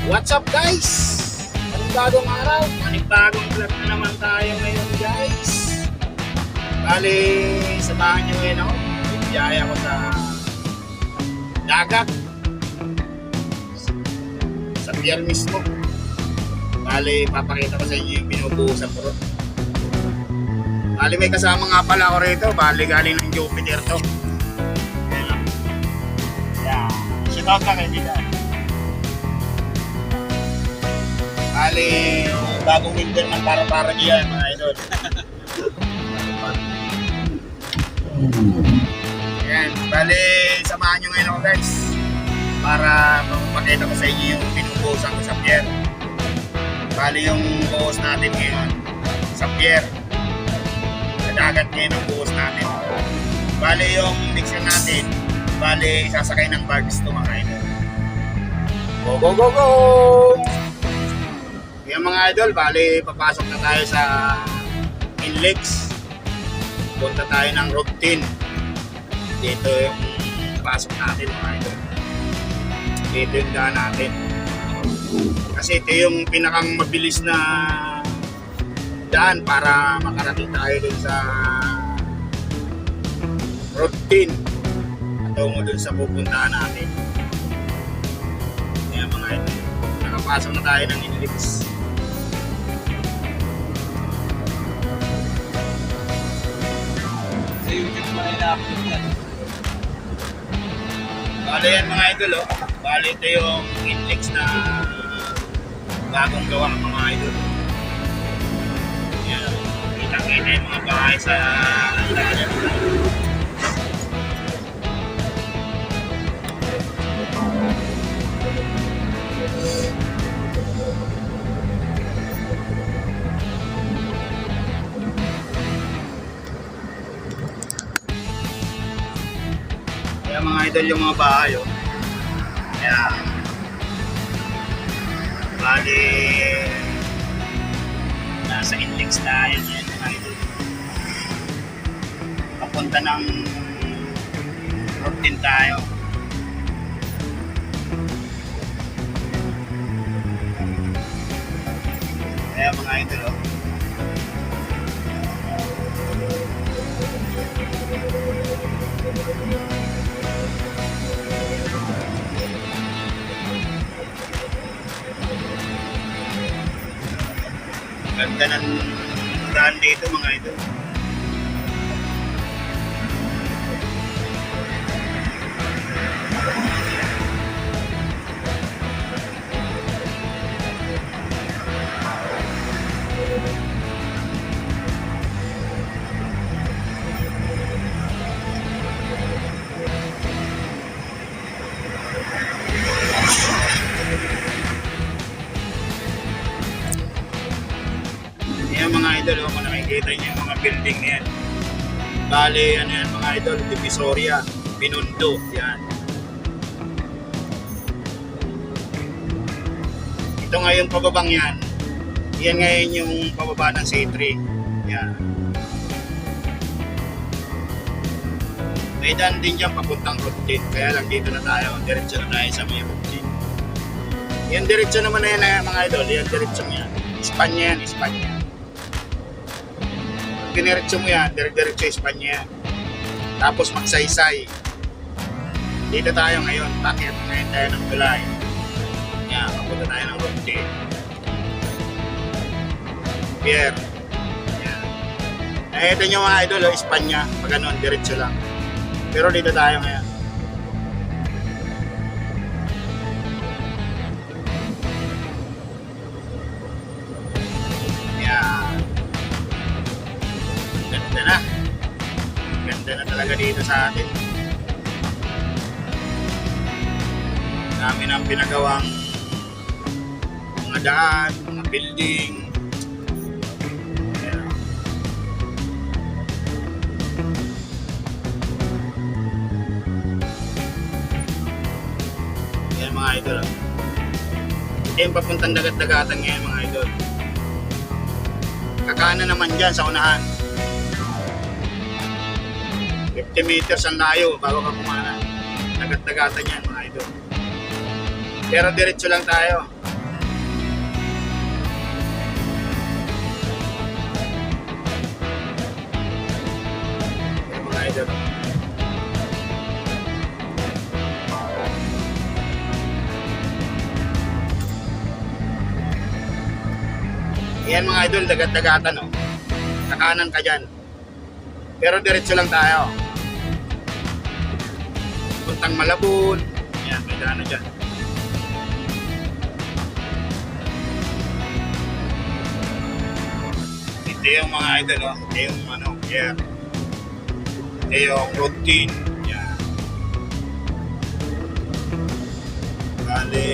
What's up guys? Panibagong araw, panibagong vlog na naman tayo ngayon guys. Bali, samahan nyo ngayon ako. Bibiyaya ako sa dagat. Sa pier mismo. Bali, papakita ko sa inyo yung binubuhusan ko. Bali, may kasama nga pala ako rito. Bali, galing ng Jupiter to. Ayan. Yeah. Shout out ka kay Dida. Bali, bagong winter man para diyan mga idol. Ayan, bali, samahan nyo ngayon ako guys para magpakita ko sa inyo yung binubuhusan ko sa pier. Bali, yung buhos natin ngayon sa pier. Sa dagat ngayon ang buhos natin. Bali, yung mixer natin, bali, sasakay ng barges ito mga idol. Go, go, go, go! Yung mga idol, bali papasok na tayo sa Inlex. Punta tayo ng routine. Dito yung pasok natin mga idol. Dito yung daan natin. Kasi ito yung pinakang mabilis na daan para makarating tayo dun sa routine. At tungo dun sa pupuntahan natin. Kaya mga idol, nakapasok na tayo ng Inlex. Bali yan mga idol oh. Bali ito yung Inlex na bagong gawa mga idol. Yan. Kita-kita yung mga bahay sa ilalim. Kaya mga idol yung mga bahay oh. Kaya bali nasa Inlex tayo yan mga idol. Papunta ng routine tayo. Kaya mga idol oh. Ganda ng daan dito mga idol. Yan mga idol, kung nakikita nyo yung mga building na yan. Bali, ano yan mga idol, Divisoria, Binondo, yan. Ito ngayon pababang yan. Yan ngayon yung pababa ng C3. Yan. May daan din dyan papuntang routine. Kaya lang dito na tayo. Diretso na tayo sa may routine. Yan diretso naman na yan mga idol. Yan diretso yan. Espanya yan, Espanya. Diniretso mo yan, diretso Espanya yan. Tapos magsaysay. Dito tayo ngayon, bakit ngayon tayo ng Tulay. Yan, papunta tayo ng routine. Pier. Yan. Nakita nyo mga idol, Espanya, pag ganun, diretso lang. Pero dito tayo ngayon. Ganda na talaga dito sa atin. Dami nang pinagawang mga daan, mga building. Ayan. Ayan mga idol. Ito yung papuntang dagat-dagatan ngayon mga idol. Kakanan naman dyan sa unahan. 50 meters ang layo bago ka kumanan. Dagat-dagatan yan mga idol. Pero diretso lang tayo. idol. Yan mga idol, dagat-dagatan oh. Kakanan ka dyan. Pero diretso lang tayo. Puntang Malabon. Yan, may daan na dyan. Ito yung mga idol oh. Ito yung ano, yeah. Ito yung routine. Yan. Bale,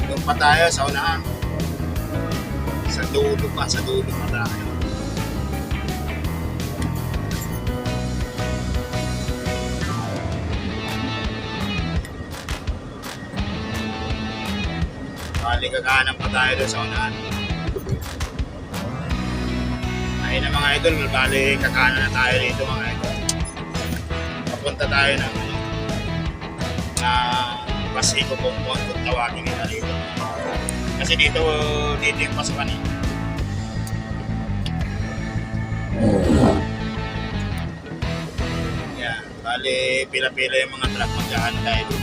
doon pa tayo sa unahan. Sa dulo pa tayo. Bali, kakanan pa tayo doon sa unahan. Ayun na mga idol, bali, kakanan na tayo dito mga idol. Papunta tayo ng na Pasiko Compound kung tawagin nila dito. Kasi dito yung pasukan eh. Yan, bali pila-pila yung mga truck magkahantay dito.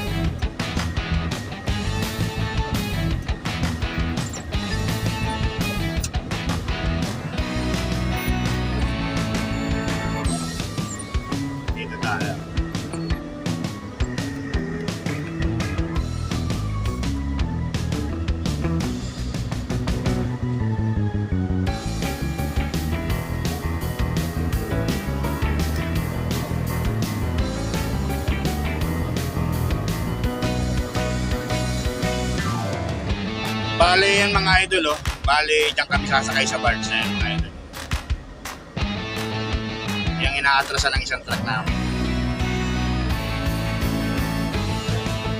Dito tayo. Bale yan mga idol oh. Bale dyan kami sasakay sa barge na yan mga idol. Yung inaatrasan ng isang truck namin.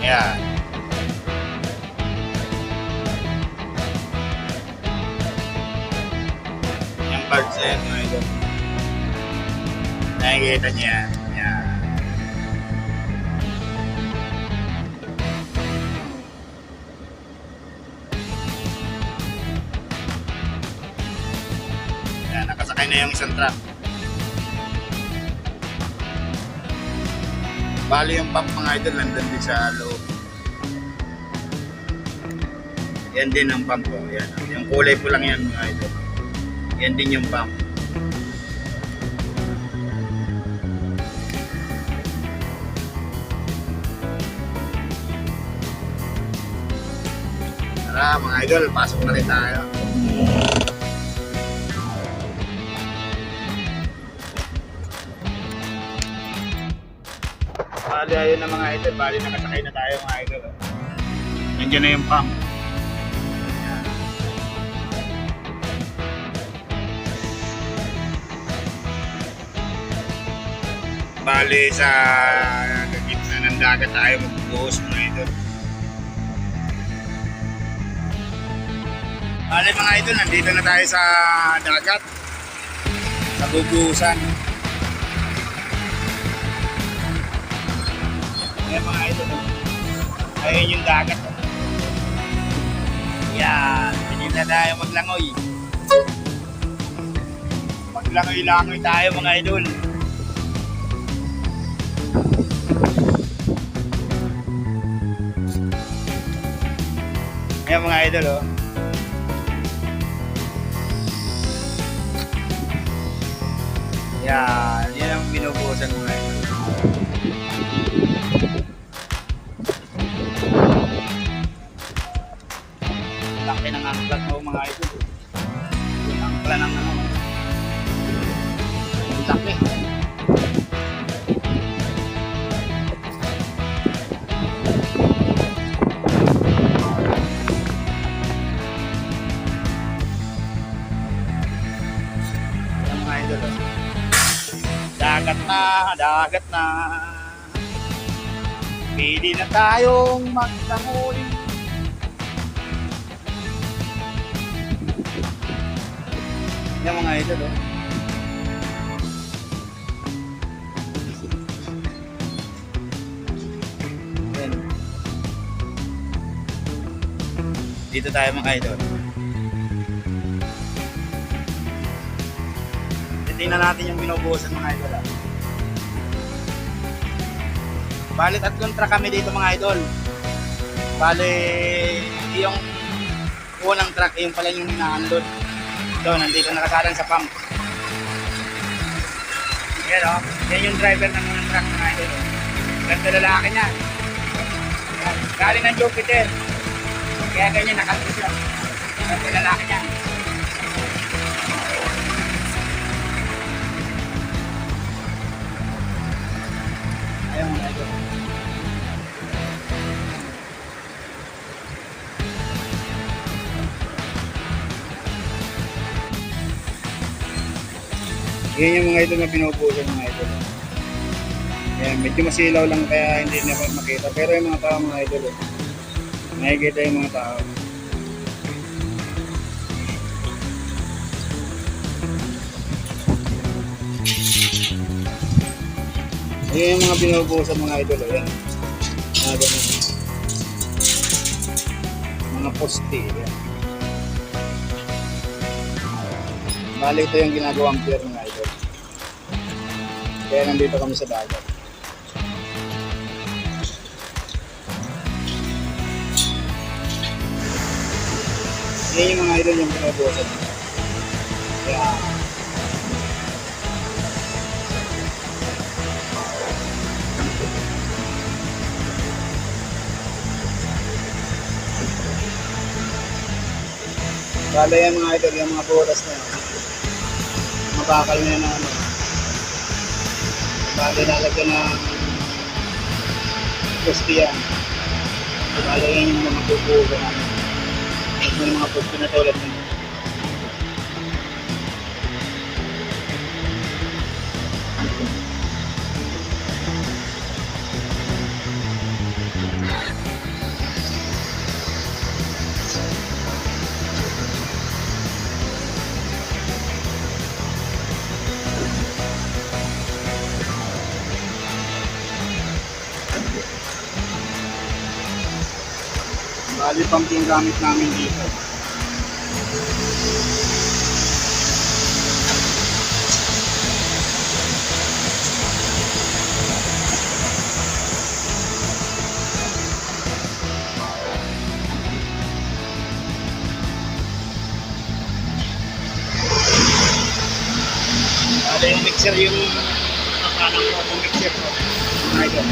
Ayan. Yung barge na yan mga idol. Nakikita niya yan. Ayan. Nakasakay na yung isang truck. Bali yung pump mga idol nandun din sa loob. Yan din ang pump ko. Yan. Yung kulay po lang yan mga idol. Yan din yung pump. Tara mga idol, pasok na rin tayo. Bali ayun na mga idol, bali nakasakay na tayo mga idol. Nandiyan na yung pump. Ayan. Bali sa gitna ng dagat tayo magbubuhos mga idol. Bali mga idol, nandito na tayo sa dagat. Sa bubuhusan. Ayan mga idol. Ayun yung dagat. Yan. Ganyan na tayo maglangoy. Maglangoy-langoy tayo mga idol. Ayan mga idol oh. Yan. Yan ang binubuhusan mga idol. Laki ng angklat mo mga idol. Yung angkla ng ano. Laki. Yung mga idol. Dagat na. Pili na tayong maglangoy. Yan mga idol oh. Yan. Dito tayo mga idol. Ito tingnan natin yung binubuhusan mga idol. Bali, 3 truck kami dito mga idol. Bali, yung unang truck, yung pala yung hinahandol. Ito, nandito nakasalang sa pump. Yan o, yan yung driver ng unang truck mga idol. Ganda lalaki niya. Yan, galing ng Jupiter. Kaya ganyan nakatid siya. Ganda lalaki niya. Ayan mga idol. Yan yung mga idol na binubusan mga idol. Yan, medyo masilaw lang kaya hindi na makita. Pero yung mga tao mga idol, nakikita yung mga tao. Yan yung mga binubusan mga idol. Yan. Mga ganun. Mga poste. Yan. Bali ito yung ginagawang pier mga idol. Kaya nandito kami sa dagat. Yan yung mga idol yung binubusan. Kaya bala yan mga idol, yung mga butas na yan. Mabakal na yan na ano. Bala lalagyan ng poste yan. Bala yan yung mga bubuga namin. Yung mga poste na tulad nyo. Bali pump yung gamit namin dito. Bali yung mixer yung kapanang ko, yung mixer ko. Ito.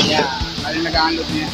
Yeah, bali nag-unload niya.